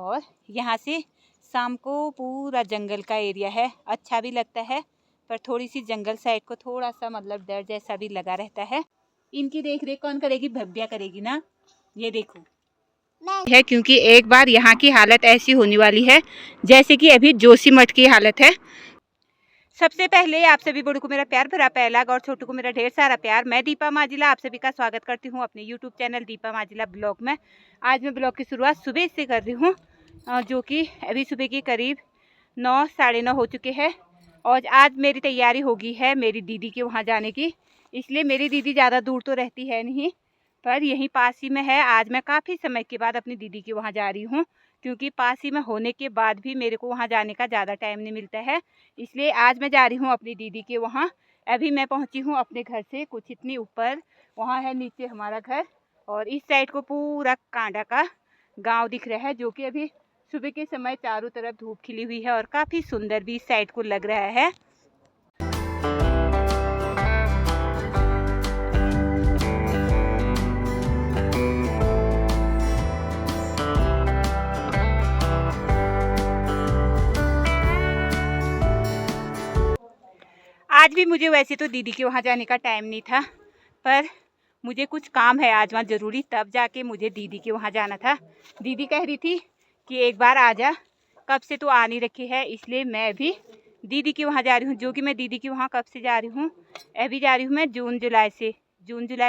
और यहाँ से शाम को पूरा जंगल का एरिया है, अच्छा भी लगता है, पर थोड़ी सी जंगल साइड को थोड़ा सा मतलब डर जैसा भी लगा रहता है। इनकी देख रेख कौन करेगी? भव्या करेगी ना। ये देखो है, क्योंकि एक बार यहाँ की हालत ऐसी होने वाली है जैसे कि अभी जोशीमठ की हालत है। सबसे पहले आप सभी बड़ों को मेरा प्यार भरा पहलाग और छोटू को मेरा ढेर सारा प्यार। मैं दीपा माजिला आप सभी का स्वागत करती हूँ अपने यूट्यूब चैनल दीपा माजिला ब्लॉग में। आज मैं ब्लॉग की शुरुआत सुबह से कर रही हूँ, जो कि अभी सुबह के करीब 9 साढ़े 9 हो चुके हैं। और आज मेरी तैयारी होगी है मेरी दीदी के वहाँ जाने की। इसलिए मेरी दीदी ज़्यादा दूर तो रहती है नहीं, पर यहीं पास ही में है। आज मैं काफ़ी समय के बाद अपनी दीदी के वहाँ जा रही हूँ, क्योंकि पास ही में होने के बाद भी मेरे को वहाँ जाने का ज़्यादा टाइम नहीं मिलता है। इसलिए आज मैं जा रही हूँ अपनी दीदी के वहाँ। अभी मैं पहुँची हूँ अपने घर से कुछ इतनी ऊपर, वहाँ है नीचे हमारा घर, और इस साइड को पूरा कांडा का गांव दिख रहा है, जो कि अभी सुबह के समय चारों तरफ धूप खिली हुई है और काफ़ी सुंदर भी इस साइड को लग रहा है। आज भी मुझे वैसे तो दीदी के वहाँ जाने का टाइम नहीं था, पर मुझे कुछ काम है आज वहाँ ज़रूरी, तब जाके मुझे दीदी के वहाँ जाना था। दीदी कह रही थी कि एक बार आ जा, कब से तो आ नहीं रखी है, इसलिए मैं अभी दीदी के वहाँ जा रही हूँ। जो कि मैं दीदी के वहाँ कब से जा रही हूँ? अभी जा रही हूँ मैं जून जुलाई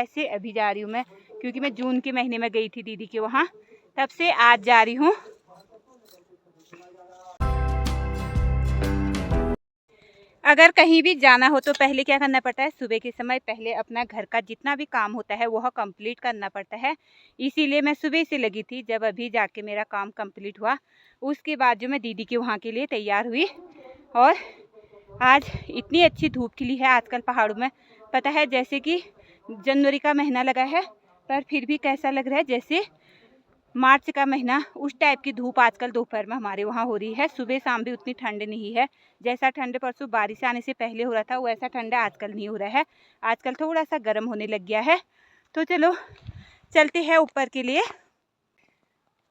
से अभी जा रही हूँ मैं, क्योंकि मैं जून के महीने में गई थी दीदी के वहाँ, तब से आज जा रही हूँ। अगर कहीं भी जाना हो तो पहले क्या करना पड़ता है? सुबह के समय पहले अपना घर का जितना भी काम होता है वह कंप्लीट करना पड़ता है। इसीलिए मैं सुबह से लगी थी। जब अभी जाके मेरा काम कंप्लीट हुआ, उसके बाद जो मैं दीदी के वहाँ के लिए तैयार हुई। और आज इतनी अच्छी धूप खिली है आजकल पहाड़ों में, पता है जैसे कि जनवरी का महीना लगा है, पर फिर भी कैसा लग रहा है जैसे मार्च का महीना। उस टाइप की धूप आजकल दोपहर में हमारे वहाँ हो रही है। सुबह शाम भी उतनी ठंड नहीं है। जैसा ठंड परसों बारिश आने से पहले हो रहा था वैसा ठंडा आजकल नहीं हो रहा है। आजकल थोड़ा सा गर्म होने लग गया है। तो चलो चलते हैं ऊपर के लिए।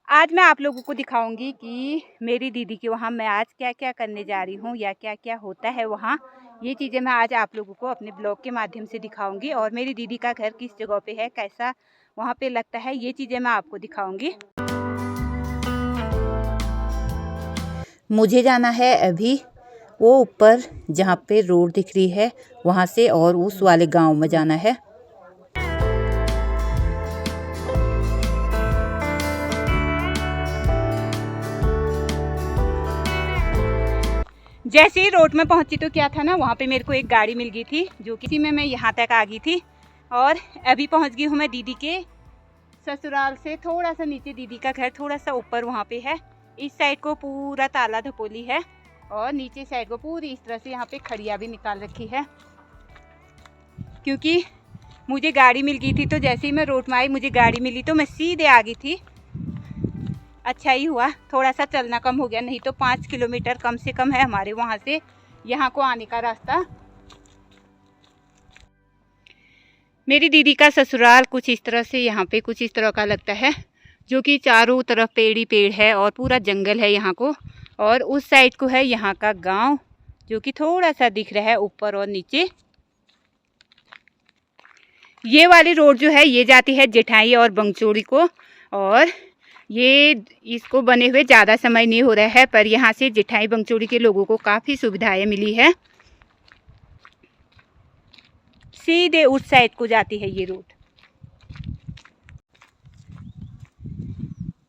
आज मैं आप लोगों को दिखाऊंगी कि मेरी दीदी के वहाँ मैं आज क्या क्या करने जा रही हूँ या क्या क्या होता है वहाँ। ये चीज़ें मैं आज आप लोगों को अपने ब्लॉग के माध्यम से दिखाऊंगी, और मेरी दीदी का घर किस जगह पे है, कैसा वहाँ पे लगता है, ये चीज़ें मैं आपको दिखाऊंगी। मुझे जाना है अभी वो ऊपर जहाँ पे रोड दिख रही है वहाँ से, और उस वाले गांव में जाना है। जैसे ही रोड में पहुंची तो क्या था ना, वहाँ पे मेरे को एक गाड़ी मिल गई थी, जो कि मैं यहाँ तक आ गई थी। और अभी पहुँच गई हूँ मैं दीदी के ससुराल से थोड़ा सा नीचे। दीदी का घर थोड़ा सा ऊपर वहाँ पे है। इस साइड को पूरा ताला धपोली है, और नीचे साइड को पूरी इस तरह से यहाँ पे खड़िया भी निकाल रखी है। क्योंकि मुझे गाड़ी मिल गई थी, तो जैसे ही मैं रोड में आई मुझे गाड़ी मिली तो मैं सीधे आ गई थी। अच्छा ही हुआ थोड़ा सा चलना कम हो गया, नहीं तो 5 किलोमीटर कम से कम है हमारे वहाँ से यहाँ को आने का रास्ता। मेरी दीदी का ससुराल कुछ इस तरह से यहाँ पे कुछ इस तरह का लगता है, जो कि चारों तरफ पेड़ ही पेड़ है और पूरा जंगल है यहाँ को। और उस साइड को है यहाँ का गांव, जो कि थोड़ा सा दिख रहा है ऊपर और नीचे। ये वाली रोड जो है ये जाती है जेठाई और बंगचोड़ी को, और ये इसको बने हुए ज़्यादा समय नहीं हो रहा है, पर यहाँ से जेठाई बंगचोड़ी के लोगों को काफ़ी सुविधाएं मिली है। सीधे उस साइड को जाती है ये रोड।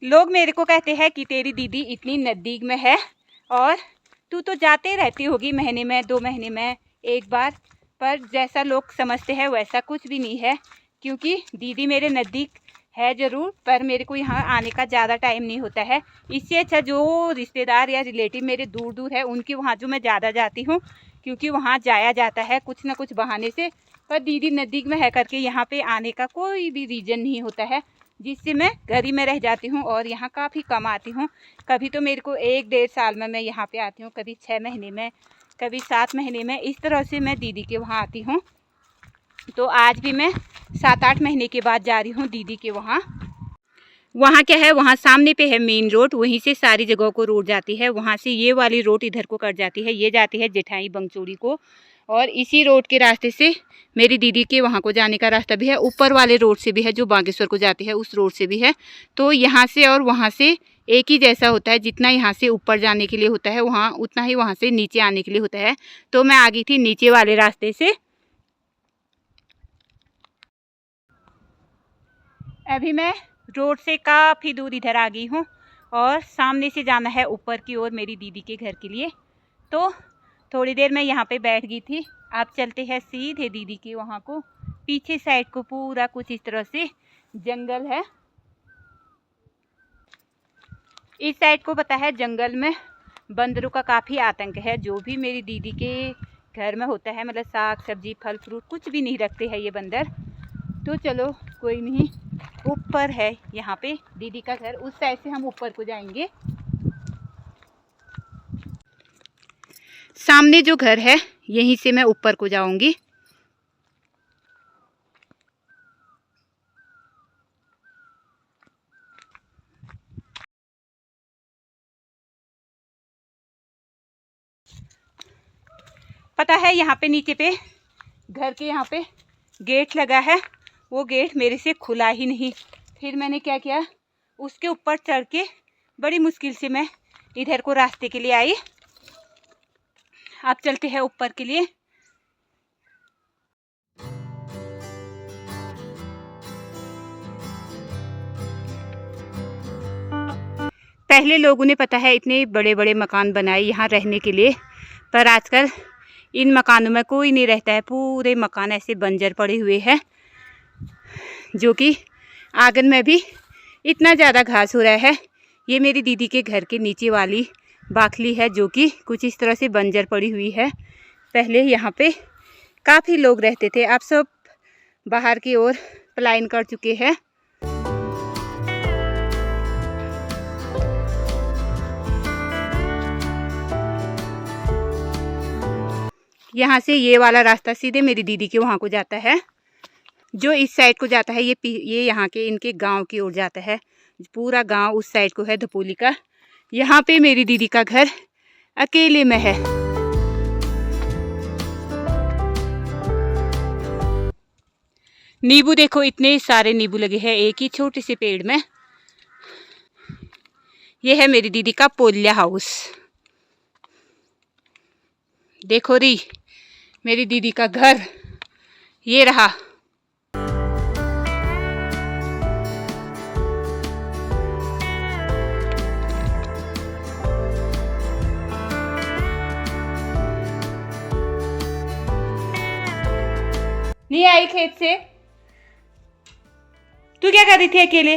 लोग मेरे को कहते हैं कि तेरी दीदी इतनी नज़दीक में है और तू तो जाते रहती होगी महीने में 2 महीने में एक बार, पर जैसा लोग समझते हैं वैसा कुछ भी नहीं है। क्योंकि दीदी मेरे नज़दीक है ज़रूर, पर मेरे को यहाँ आने का ज़्यादा टाइम नहीं होता है। इससे अच्छा जो रिश्तेदार या रिलेटिव मेरे दूर दूर है उनके वहाँ जो मैं ज़्यादा जाती हूँ, क्योंकि वहाँ जाया जाता है कुछ ना कुछ बहाने से। पर दीदी नज़दीक में है करके यहाँ पे आने का कोई भी रीज़न नहीं होता है, जिससे मैं घर ही में रह जाती हूँ और यहाँ काफ़ी कम आती हूँ। कभी तो मेरे को 1-1.5 साल में मैं यहाँ पे आती हूँ, कभी 6 महीने में, कभी 7 महीने में, इस तरह से मैं दीदी के वहाँ आती हूँ। तो आज भी मैं 7-8 महीने के बाद जा रही हूँ दीदी के वहाँ। वहाँ क्या है, वहाँ सामने पे है मेन रोड, वहीं से सारी जगहों को रोड जाती है। वहाँ से ये वाली रोड इधर को कट जाती है, ये जाती है जेठाई बंगचोड़ी को। और इसी रोड के रास्ते से मेरी दीदी के वहाँ को जाने का रास्ता भी है। ऊपर वाले रोड से भी है जो बागेश्वर को जाती है, उस रोड से भी है। तो यहाँ से और वहाँ से एक ही जैसा होता है। जितना यहाँ से ऊपर जाने के लिए होता है वहाँ, उतना ही वहाँ से नीचे आने के लिए होता है। तो मैं आ गई थी नीचे वाले रास्ते से। अभी मैं रोड से काफ़ी दूर इधर आ गई हूँ और सामने से जाना है ऊपर की ओर मेरी दीदी के घर के लिए। तो थोड़ी देर मैं यहाँ पे बैठ गई थी। आप चलते हैं सीधे दीदी के वहाँ को। पीछे साइड को पूरा कुछ इस तरह से जंगल है। इस साइड को पता है जंगल में बंदरों का काफ़ी आतंक है। जो भी मेरी दीदी के घर में होता है, मतलब साग सब्जी फल फ्रूट कुछ भी नहीं रखते हैं ये बंदर। तो चलो कोई नहीं, ऊपर है यहाँ पे दीदी का घर, उस साइड से हम ऊपर को जाएंगे। सामने जो घर है यहीं से मैं ऊपर को जाऊंगी। पता है यहाँ पे नीचे पे घर के यहाँ पे गेट लगा है, वो गेट मेरे से खुला ही नहीं। फिर मैंने क्या किया, उसके ऊपर चढ़ के बड़ी मुश्किल से मैं इधर को रास्ते के लिए आई। अब चलते हैं ऊपर के लिए। पहले लोगों ने पता है इतने बड़े बड़े मकान बनाए यहाँ रहने के लिए, पर आजकल इन मकानों में कोई नहीं रहता है। पूरे मकान ऐसे बंजर पड़े हुए हैं, जो कि आंगन में भी इतना ज़्यादा घास हो रहा है। ये मेरी दीदी के घर के नीचे वाली बाखली है, जो कि कुछ इस तरह से बंजर पड़ी हुई है। पहले यहाँ पे काफ़ी लोग रहते थे, अब सब बाहर की ओर पलायन कर चुके हैं। यहाँ से ये वाला रास्ता सीधे मेरी दीदी के वहाँ को जाता है। जो इस साइड को जाता है ये यहाँ के इनके गांव की ओर जाता है। पूरा गांव उस साइड को है धपोली का। यहाँ पे मेरी दीदी का घर अकेले में है। नींबू देखो, इतने सारे नींबू लगे हैं एक ही छोटे से पेड़ में। ये है मेरी दीदी का पोल्या हाउस। देखो री, मेरी दीदी का घर ये रहा। नहीं आई खेत से? तू क्या कर रही थी अकेले?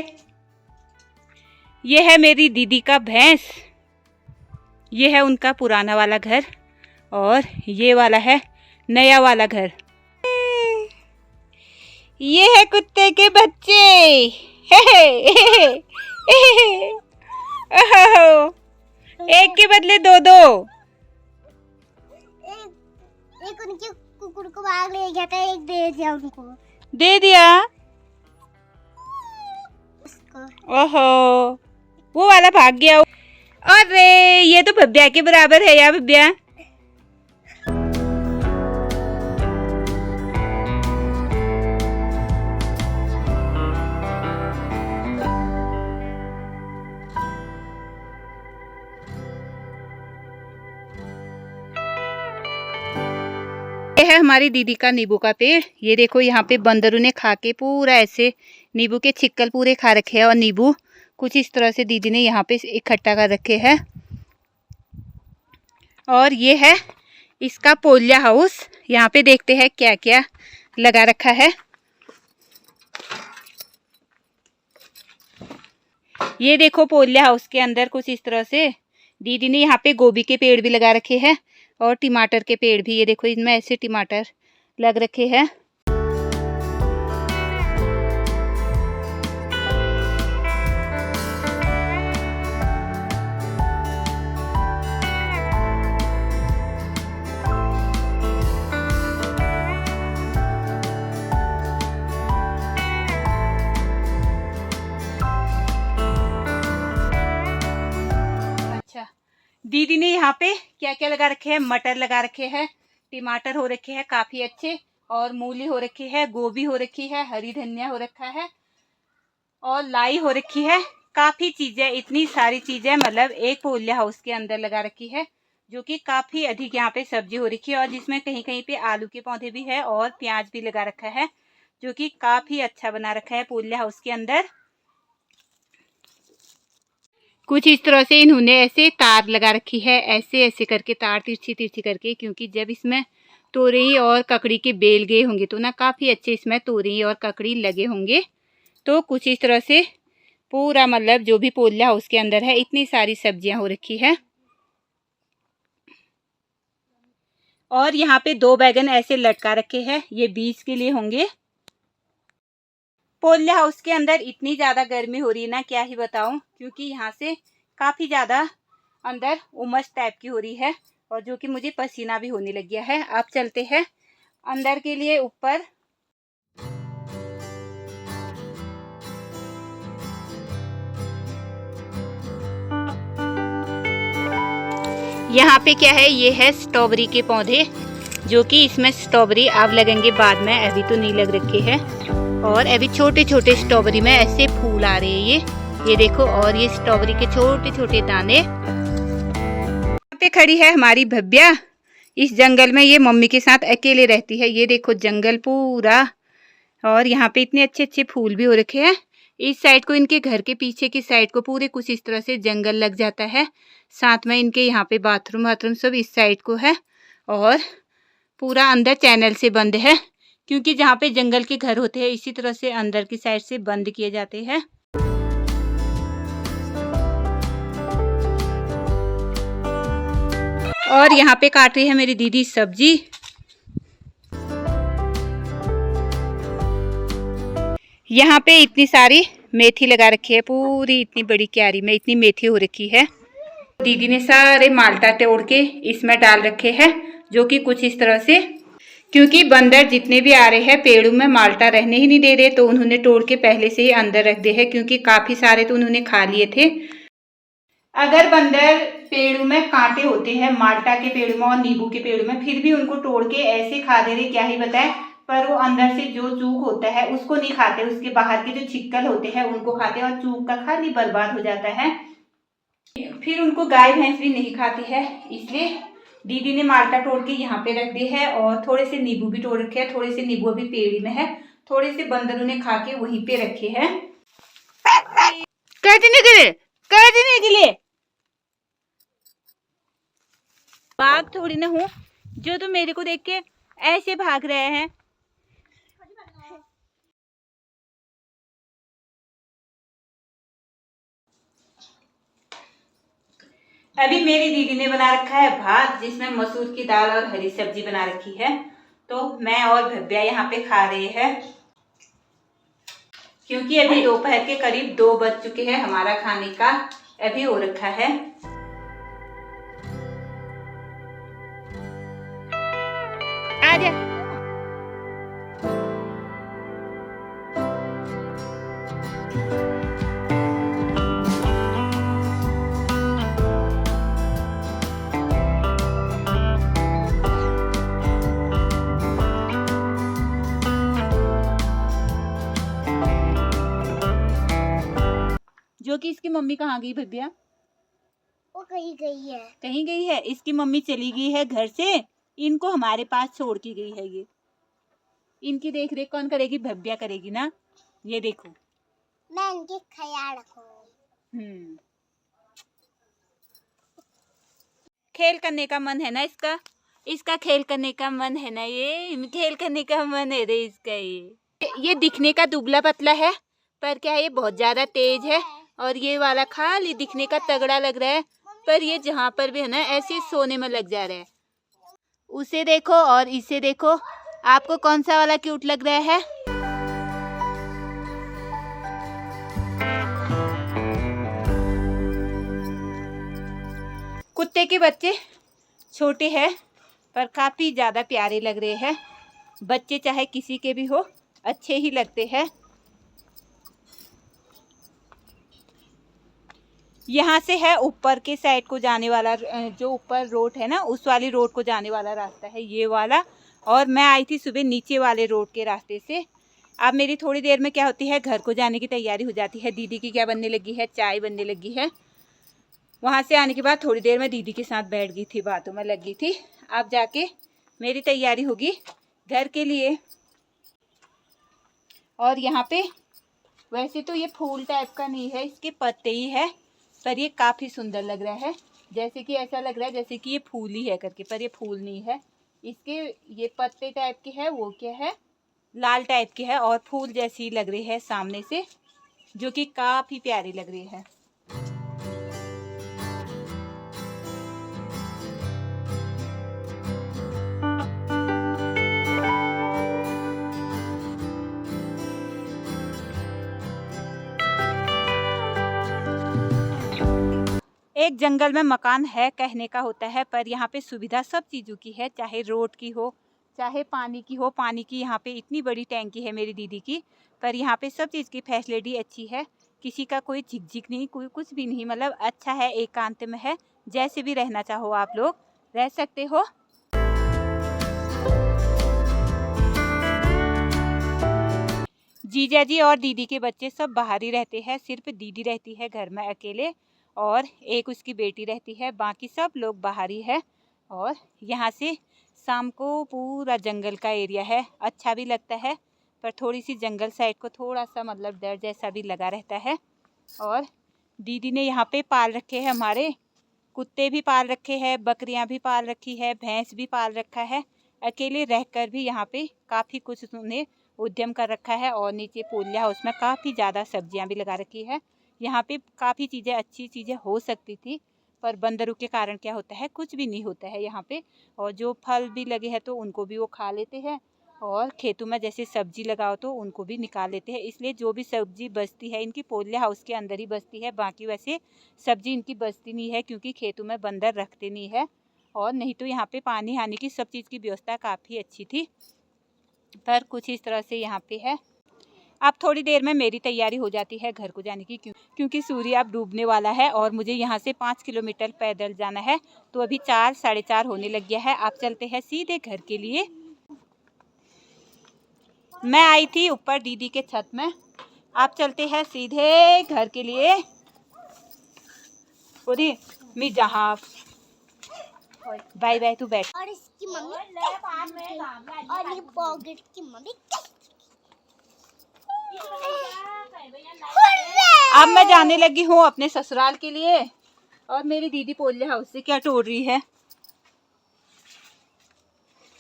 ये है मेरी दीदी का भैंस, ये है उनका पुराना वाला घर और ये वाला है नया वाला घर। ये है कुत्ते के बच्चे। एक के बदले दो दो। एक उनके कुकुर को भाग ले गया था, एक दे दिया उनको। दे दिया उसको। ओहो, वो वाला भाग गया। अरे ये तो भव्या के बराबर है यार भव्या। ये है हमारी दीदी का नींबू का पेड़। ये देखो यहाँ पे बंदरों ने खा के पूरा ऐसे नींबू के छिक्कल पूरे खा रखे हैं और नींबू कुछ इस तरह से दीदी ने यहाँ पे इकट्ठा कर रखे हैं। और ये है इसका पोल्या हाउस। यहाँ पे देखते हैं क्या क्या लगा रखा है। ये देखो पोल्या हाउस के अंदर कुछ इस तरह से दीदी ने यहाँ पे गोभी के पेड़ भी लगा रखे हैं और टमाटर के पेड़ भी। ये देखो इनमें ऐसे टमाटर लग रखे हैं। दीदी ने यहाँ पे क्या क्या लगा रखे हैं, मटर लगा रखे हैं, टमाटर हो रखे हैं काफी अच्छे, और मूली हो रखी है, गोभी हो रखी है, हरी धनिया हो रखा है, और लाई हो रखी है। काफी चीजें, इतनी सारी चीजें मतलब एक पोलिया हाउस के अंदर लगा रखी है, जो कि काफी अधिक यहाँ पे सब्जी हो रखी है, और जिसमें कहीं कहीं पे आलू के पौधे भी है और प्याज भी लगा रखा है, जो कि काफी अच्छा बना रखा है पोलिया हाउस के अंदर। कुछ इस तरह से इन्होंने ऐसे तार लगा रखी है, ऐसे ऐसे करके तार तिरछी तिरछी करके, क्योंकि जब इसमें तोरई और ककड़ी के बेल गए होंगे तो ना काफ़ी अच्छे इसमें तोरई और ककड़ी लगे होंगे। तो कुछ इस तरह से पूरा मतलब जो भी पोलिया हाउस के अंदर है इतनी सारी सब्जियां हो रखी है। और यहाँ पे 2 बैगन ऐसे लटका रखे हैं, ये बीज के लिए होंगे। पोलिया हाउस के अंदर इतनी ज़्यादा गर्मी हो रही है ना, क्या ही बताऊं, क्योंकि यहाँ से काफ़ी ज़्यादा अंदर उमस टाइप की हो रही है, और जो कि मुझे पसीना भी होने लग गया है। अब चलते हैं अंदर के लिए ऊपर। यहाँ पे क्या है, ये है स्ट्रॉबेरी के पौधे, जो कि इसमें स्ट्रॉबेरी अब लगेंगे बाद में, अभी तो नहीं लग रखे हैं। और अभी छोटे छोटे स्ट्रॉबेरी में ऐसे फूल आ रहे हैं, ये देखो। और ये स्ट्रॉबेरी के छोटे छोटे दाने। यहाँ पे खड़ी है हमारी भव्या। इस जंगल में ये मम्मी के साथ अकेले रहती है। ये देखो जंगल पूरा, और यहाँ पे इतने अच्छे अच्छे फूल भी हो रखे हैं। इस साइड को, इनके घर के पीछे की साइड को पूरे कुछ इस तरह से जंगल लग जाता है। साथ में इनके यहाँ पे बाथरूम सब इस साइड को है, और पूरा अंदर चैनल से बंद है, क्योंकि जहाँ पे जंगल के घर होते हैं इसी तरह से अंदर की साइड से बंद किए जाते हैं। और यहाँ पे काट रही है मेरी दीदी सब्जी। यहाँ पे इतनी सारी मेथी लगा रखी है, पूरी इतनी बड़ी क्यारी में इतनी मेथी हो रखी है। दीदी ने सारे माल्टा तोड़ के इसमें डाल रखे हैं, जो कि कुछ इस तरह से, क्योंकि बंदर जितने भी आ रहे हैं पेड़ों में माल्टा रहने ही नहीं दे रहे, तो उन्होंने तोड़ के पहले से ही अंदर रख दिए हैं, क्योंकि काफी सारे तो उन्होंने खा लिए थे। अगर बंदर पेड़ों में कांटे होते हैं, माल्टा के पेड़ों में और नींबू के पेड़ों में, फिर भी उनको तोड़ के ऐसे खा दे रहे, क्या ही बताएं। पर वो अंदर से जो चूक होता है उसको नहीं खाते, उसके बाहर के जो छिक्कल होते हैं उनको खाते हैं, और चूक का खाली बर्बाद हो जाता है। फिर उनको गाय भैंस भी नहीं खाती है, इसलिए दीदी ने माल्टा तोड़ के यहाँ पे रख दिए है, और थोड़े से नींबू भी तोड़ रखे हैं। थोड़े से नींबू अभी पेड़ में है, थोड़े से बंदरों ने खा के वहीं पे रखे हैं। काटने के लिए बाघ थोड़ी ना हूँ जो तो मेरे को देख के ऐसे भाग रहे हैं। अभी मेरी दीदी ने बना रखा है भात, जिसमें मसूर की दाल और हरी सब्जी बना रखी है। तो मैं और भव्या यहाँ पे खा रहे हैं, क्योंकि अभी दोपहर के करीब 2 बज चुके हैं, हमारा खाने का अभी हो रखा है। आजा। जो कि इसकी मम्मी कहाँ गई भव्या? वो कहीं गई है। कहीं गई है, इसकी मम्मी चली गई है घर से, इनको हमारे पास छोड़ के गई है। ये इनकी देख रेख कौन करेगी? भव्या करेगी ना। ये देखो, मैं इनके ख्याल रखूंगी। खेल करने का मन है ना इसका, इसका खेल करने का मन है ना, ये खेल करने का मन है रे इसका। ये दिखने का दुबला पतला है, पर क्या है ये बहुत ज्यादा तेज है, और ये वाला खाली दिखने का तगड़ा लग रहा है, पर ये जहाँ पर भी है ना ऐसे सोने में लग जा रहा है। उसे देखो और इसे देखो, आपको कौन सा वाला क्यूट लग रहा है? कुत्ते के बच्चे छोटे हैं, पर काफी ज्यादा प्यारे लग रहे हैं। बच्चे चाहे किसी के भी हो, अच्छे ही लगते हैं। यहाँ से है ऊपर के साइड को जाने वाला, जो ऊपर रोड है ना उस वाली रोड को जाने वाला रास्ता है ये वाला। और मैं आई थी सुबह नीचे वाले रोड के रास्ते से। अब मेरी थोड़ी देर में क्या होती है, घर को जाने की तैयारी हो जाती है। दीदी की क्या बनने लगी है, चाय बनने लगी है। वहाँ से आने के बाद थोड़ी देर में दीदी के साथ बैठ गई थी, बातों में लग गई थी। अब जाके मेरी तैयारी होगी घर के लिए। और यहाँ पे वैसे तो ये फूल टाइप का नहीं है, इसके पत्ते ही है, पर ये काफ़ी सुंदर लग रहा है। जैसे कि ऐसा लग रहा है जैसे कि ये फूल ही है करके, पर ये फूल नहीं है। इसके ये पत्ते टाइप के है, वो क्या है, लाल टाइप के है और फूल जैसी लग रही है सामने से, जो कि काफ़ी प्यारी लग रही है। एक जंगल में मकान है कहने का होता है, पर यहाँ पे सुविधा सब चीज़ों की है, चाहे रोड की हो चाहे पानी की हो। पानी की यहाँ पे इतनी बड़ी टैंकी है मेरी दीदी की, पर यहाँ पे सब चीज़ की फैसिलिटी अच्छी है। किसी का कोई झिकझिक नहीं, कोई कुछ भी नहीं, मतलब अच्छा है, एकांत में है। जैसे भी रहना चाहो आप लोग रह सकते हो। जीजा जी और दीदी के बच्चे सब बाहर ही रहते हैं, सिर्फ दीदी रहती है घर में अकेले और एक उसकी बेटी रहती है, बाकी सब लोग बाहर ही है। और यहाँ से शाम को पूरा जंगल का एरिया है, अच्छा भी लगता है, पर थोड़ी सी जंगल साइड को थोड़ा सा मतलब डर जैसा भी लगा रहता है। और दीदी ने यहाँ पे पाल रखे हैं, हमारे कुत्ते भी पाल रखे हैं, बकरियाँ भी पाल रखी है, भैंस भी पाल रखा है। अकेले रहकर भी यहाँ पे काफ़ी कुछ उन्हें उद्यम कर रखा है। और नीचे पोलिया हाउस में काफ़ी ज़्यादा सब्जियां भी लगा रखी है। यहाँ पे काफ़ी चीज़ें, अच्छी चीज़ें हो सकती थी, पर बंदरों के कारण क्या होता है, कुछ भी नहीं होता है यहाँ पे। और जो फल भी लगे हैं तो उनको भी वो खा लेते हैं, और खेतों में जैसे सब्जी लगाओ तो उनको भी निकाल लेते हैं। इसलिए जो भी सब्जी बचती है इनकी पोलिया हाउस के अंदर ही बचती है, बाकी वैसे सब्जी इनकी बचती नहीं है, क्योंकि खेतों में बंदर रखते नहीं है। और नहीं तो यहाँ पे पानी आने की सब चीज़ की व्यवस्था काफ़ी अच्छी थी, पर कुछ इस तरह से यहाँ पे है। अब थोड़ी देर में मेरी तैयारी हो जाती है घर को जाने की, क्योंकि सूर्य अब डूबने वाला है और मुझे यहाँ से 5 किलोमीटर पैदल जाना है। तो अभी 4 साढ़े 4 होने लग गया है। आप चलते हैं सीधे घर के लिए। मैं आई थी ऊपर दीदी के छत में, आप चलते हैं सीधे घर के लिए। मैं जहाँ बाय बाय, तू बैठ। और इसकी मम्मी और ये पॉकेट की मम्मी। अब मैं जाने लगी हूँ अपने ससुराल के लिए, और मेरी दीदी पोलिया हाउस से क्या तोड़ रही है,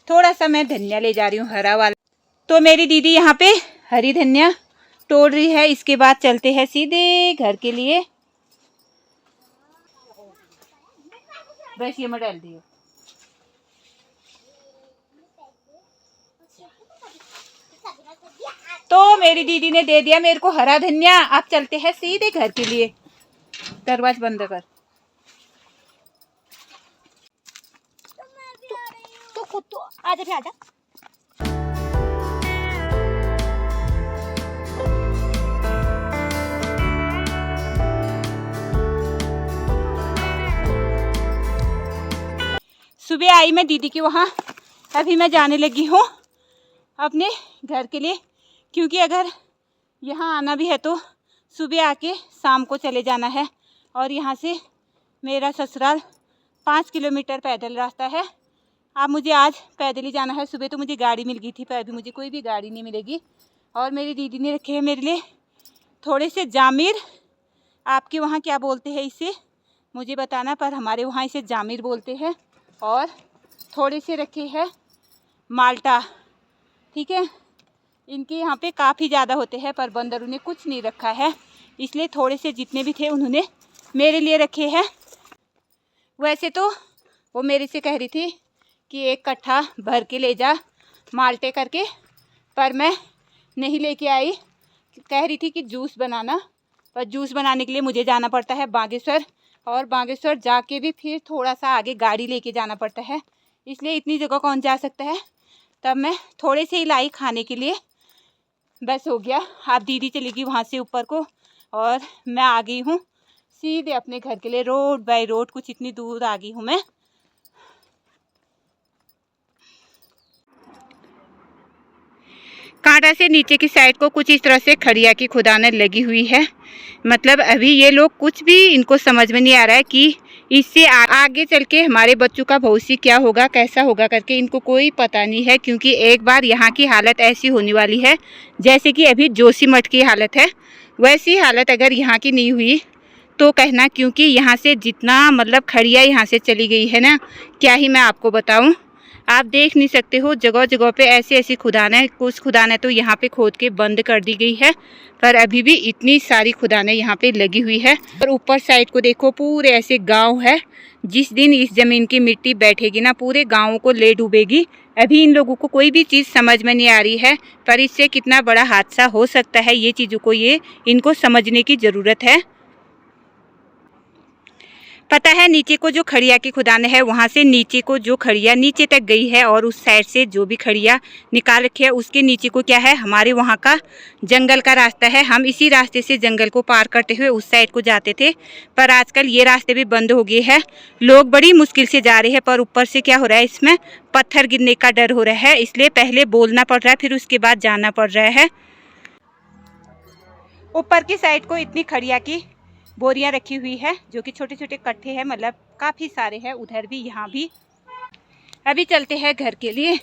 थोड़ा सा मैं धनिया ले जा रही हूँ हरा वाला। तो मेरी दीदी यहाँ पे हरी धनिया तोड़ रही है। इसके बाद चलते हैं सीधे घर के लिए। बस ये मैं डाल दी। तो मेरी दीदी ने दे दिया मेरे को हरा धनिया। आप चलते हैं सीधे घर के लिए। दरवाजा बंद कर। तो खुद तो आजा, फिर आजा। सुबह आई मैं दीदी के वहाँ, अभी मैं जाने लगी हूँ अपने घर के लिए, क्योंकि अगर यहाँ आना भी है तो सुबह आके शाम को चले जाना है। और यहाँ से मेरा ससुराल 5 किलोमीटर पैदल रास्ता है। अब मुझे आज पैदल ही जाना है। सुबह तो मुझे गाड़ी मिल गई थी, पर अभी मुझे कोई भी गाड़ी नहीं मिलेगी। और मेरी दीदी ने रखे हैं मेरे लिए थोड़े से जामिर, आपके वहाँ क्या बोलते हैं इसे मुझे बताना, पर हमारे वहाँ इसे जामिर बोलते हैं। और थोड़े से रखे हैं माल्टा, ठीक है। इनके यहाँ पे काफ़ी ज़्यादा होते हैं, पर बंदरों ने कुछ नहीं रखा है, इसलिए थोड़े से जितने भी थे उन्होंने मेरे लिए रखे हैं। वैसे तो वो मेरे से कह रही थी कि 1 कट्ठा भर के ले जा माल्टे करके, पर मैं नहीं लेके आई। कह रही थी कि जूस बनाना, पर जूस बनाने के लिए मुझे जाना पड़ता है बागेश्वर, और बागेश्वर जाके भी फिर थोड़ा सा आगे गाड़ी लेके जाना पड़ता है, इसलिए इतनी जगह कौन जा सकता है। तब मैं थोड़े से ही लाई खाने के लिए, बस हो गया। आप दीदी चली गई वहाँ से ऊपर को, और मैं आ गई हूँ सीधे अपने घर के लिए रोड बाय रोड कुछ इतनी दूर आ गई हूँ मैं। कांटा से नीचे की साइड को कुछ इस तरह से खड़िया की खुदाने लगी हुई है। मतलब अभी ये लोग कुछ भी इनको समझ में नहीं आ रहा है कि इससे आगे चल के हमारे बच्चों का भविष्य क्या होगा, कैसा होगा करके इनको कोई पता नहीं है। क्योंकि एक बार यहाँ की हालत ऐसी होने वाली है जैसे कि अभी जोशीमठ की हालत है, वैसी हालत अगर यहाँ की नहीं हुई तो कहना। क्योंकि यहाँ से जितना मतलब खड़िया यहाँ से चली गई है ना, क्या ही मैं आपको बताऊँ। आप देख नहीं सकते हो, जगह जगह पे ऐसी ऐसी खुदानें, कुछ खुदानें तो यहाँ पे खोद के बंद कर दी गई है, पर अभी भी इतनी सारी खुदानें यहाँ पे लगी हुई है। और ऊपर साइड को देखो, पूरे ऐसे गांव है। जिस दिन इस जमीन की मिट्टी बैठेगी ना, पूरे गाँव को ले डूबेगी। अभी इन लोगों को कोई भी चीज़ समझ में नहीं आ रही है, पर इससे कितना बड़ा हादसा हो सकता है ये चीज़ों को इनको समझने की ज़रूरत है। पता है नीचे को जो खड़िया की खुदाने है, वहाँ से नीचे को जो खड़िया नीचे तक गई है और उस साइड से जो भी खड़िया निकाल रखी है उसके नीचे को क्या है, हमारे वहाँ का जंगल का रास्ता है। हम इसी रास्ते से जंगल को पार करते हुए उस साइड को जाते थे, पर आजकल ये रास्ते भी बंद हो गए हैं। लोग बड़ी मुश्किल से जा रहे हैं, पर ऊपर से क्या हो रहा है, इसमें पत्थर गिरने का डर हो रहा है, इसलिए पहले बोलना पड़ रहा है, फिर उसके बाद जाना पड़ रहा है। ऊपर की साइड को इतनी खड़िया की बोरियां रखी हुई है, जो कि छोटे छोटे कट्ठे हैं, मतलब काफ़ी सारे हैं। उधर भी, यहाँ भी। अभी चलते हैं घर के लिए।